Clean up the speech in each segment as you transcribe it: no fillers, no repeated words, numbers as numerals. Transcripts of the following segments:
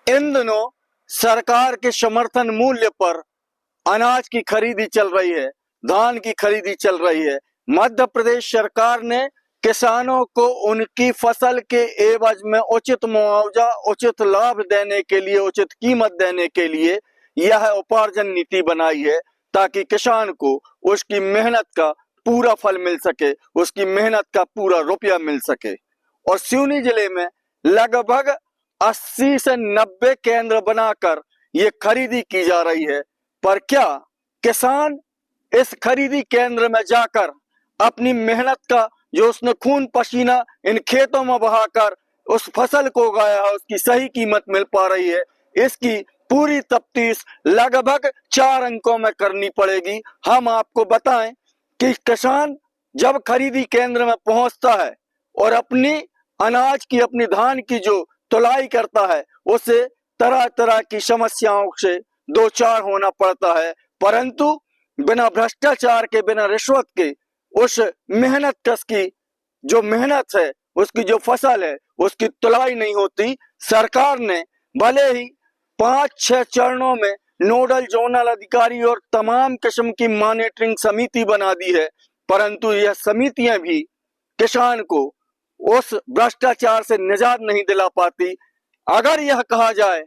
इन दिनों सरकार के समर्थन मूल्य पर अनाज की खरीदी चल रही है, धान की खरीदी चल रही है। मध्य प्रदेश सरकार ने किसानों को उनकी फसल के एवज में उचित मुआवजा, उचित लाभ देने के लिए, उचित कीमत देने के लिए यह उपार्जन नीति बनाई है, ताकि किसान को उसकी मेहनत का पूरा फल मिल सके, उसकी मेहनत का पूरा रुपया मिल सके। और सिवनी जिले में लगभग 80 से 90 केंद्र बनाकर ये खरीदी की जा रही है। पर क्या किसान इस खरीदी केंद्र में जाकर अपनी मेहनत का, जो उसने खून पसीना इन खेतों में बहाकर उस फसल को उगाया है, उसकी सही कीमत मिल पा रही है? इसकी पूरी तफ्तीश लगभग 4 अंकों में करनी पड़ेगी। हम आपको बताएं कि किसान जब खरीदी केंद्र में पहुंचता है और अपनी अनाज की, अपनी धान की जो तुलाई करता है, उसे तरह तरह की समस्याओं से दो चार होना पड़ता है, परंतु बिना भ्रष्टाचार के, बिना रिश्वत के उस मेहनत कश की जो मेहनत है, उसकी जो फसल है, उसकी तुलाई नहीं होती। सरकार ने भले ही 5-6 चरणों में नोडल जोनल अधिकारी और तमाम किस्म की मॉनिटरिंग समिति बना दी है, परंतु यह समितियां भी किसान को उस भ्रष्टाचार से निजात नहीं दिला पाती। अगर यह कहा जाए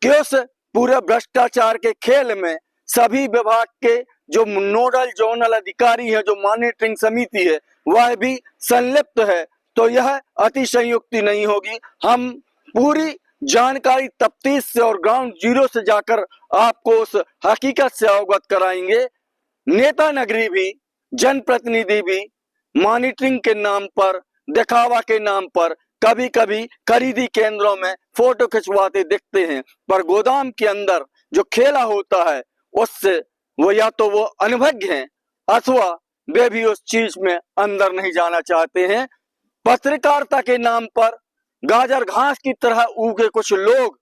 कि उस पूरे भ्रष्टाचार के खेल में सभी विभाग के जो नोडल जोनल अधिकारी है, जो मॉनिटरिंग समिति है, वह भी संलिप्त है, तो यह अतिशयोक्ति नहीं होगी। हम पूरी जानकारी तफ्तीश से और ग्राउंड जीरो से जाकर आपको उस हकीकत से अवगत कराएंगे। नेता नगरी भी, जनप्रतिनिधि भी मॉनिटरिंग के नाम पर, दिखावा के नाम पर कभी कभी खरीदी केंद्रों में फोटो खिंचवाते दिखते हैं, पर गोदाम के अंदर जो खेला होता है उससे वो या तो वो अनभिज्ञ हैं अथवा वे भी उस चीज में अंदर नहीं जाना चाहते हैं। पत्रकारिता के नाम पर गाजर घास की तरह उगे कुछ लोग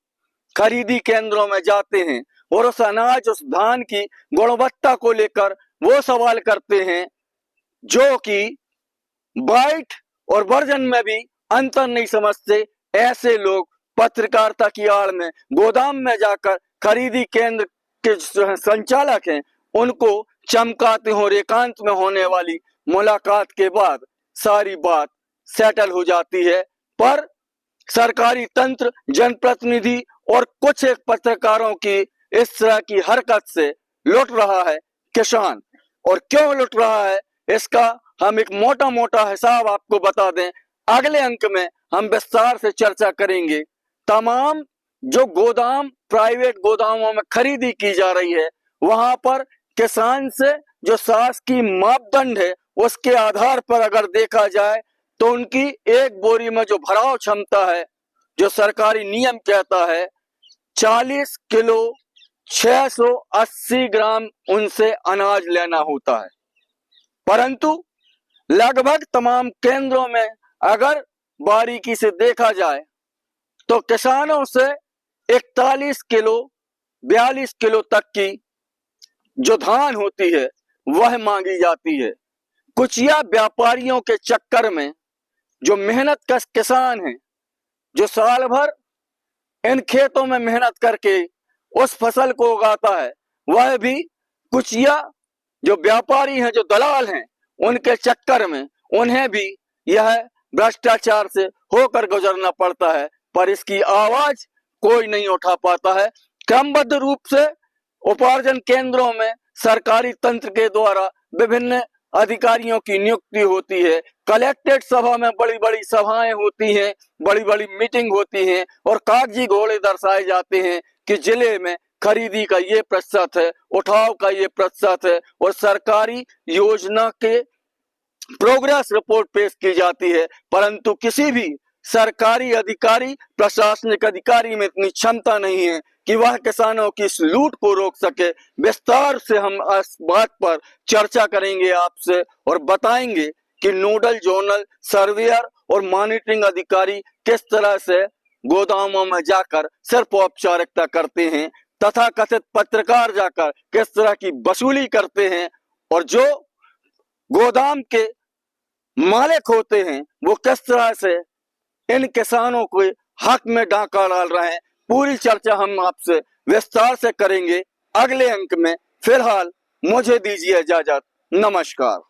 खरीदी केंद्रों में जाते हैं और उस अनाज, उस धान की गुणवत्ता को लेकर वो सवाल करते हैं, जो कि बाइट और वर्जन में भी अंतर नहीं समझते। ऐसे लोग पत्रकारिता की आड़ में गोदाम में जाकर खरीदी केंद्र के संचालक हैं उनको चमकाते हो। एकांत में होने वाली मुलाकात के बाद सारी बात सेटल हो जाती है, पर सरकारी तंत्र, जनप्रतिनिधि और कुछ एक पत्रकारों की इस तरह की हरकत से लुट रहा है किसान। और क्यों लुट रहा है, इसका हम एक मोटा मोटा हिसाब आपको बता दें। अगले अंक में हम विस्तार से चर्चा करेंगे। तमाम जो गोदाम, प्राइवेट गोदामों में खरीदी की जा रही है, वहां पर किसान से जो शासकीय मापदंड है उसके आधार पर अगर देखा जाए तो उनकी एक बोरी में जो भराव क्षमता है, जो सरकारी नियम कहता है 40 किलो 680 ग्राम उनसे अनाज लेना होता है, परंतु लगभग तमाम केंद्रों में अगर बारीकी से देखा जाए तो किसानों से 41 किलो 42 किलो तक की जो धान होती है वह मांगी जाती है। कुचिया व्यापारियों के चक्कर में जो मेहनत कश किसान हैं, जो साल भर इन खेतों में मेहनत करके उस फसल को उगाता है, वह भी कुचिया जो व्यापारी हैं, जो दलाल हैं, उनके चक्कर में उन्हें भी यह भ्रष्टाचार से होकर गुजरना पड़ता है, पर इसकी आवाज कोई नहीं उठा पाता है। क्रमबद्ध रूप से उपार्जन केंद्रों में सरकारी तंत्र के द्वारा विभिन्न अधिकारियों की नियुक्ति होती है। कलेक्टेड सभा में बड़ी बड़ी सभाएं होती हैं, बड़ी बड़ी मीटिंग होती हैं और कागजी घोड़े दर्शाए जाते हैं कि जिले में खरीदी का ये प्रतिशत है, उठाव का ये प्रतिशत है, और सरकारी योजना के प्रोग्रेस रिपोर्ट पेश की जाती है, परंतु किसी भी सरकारी अधिकारी, प्रशासनिक अधिकारी में इतनी क्षमता नहीं है कि वह किसानों की इस लूट को रोक सके। विस्तार से हम इस बात पर चर्चा करेंगे आपसे और बताएंगे कि नोडल जोनल सर्वेयर और मॉनिटरिंग अधिकारी किस तरह से गोदामों में जाकर सिर्फ औपचारिकता करते हैं, तथा कथित पत्रकार जाकर किस तरह की वसूली करते हैं, और जो गोदाम के मालिक होते हैं वो किस तरह से इन किसानों को हक में डाका डाल रहे हैं। पूरी चर्चा हम आपसे विस्तार से करेंगे अगले अंक में। फिलहाल मुझे दीजिए इजाजत। नमस्कार।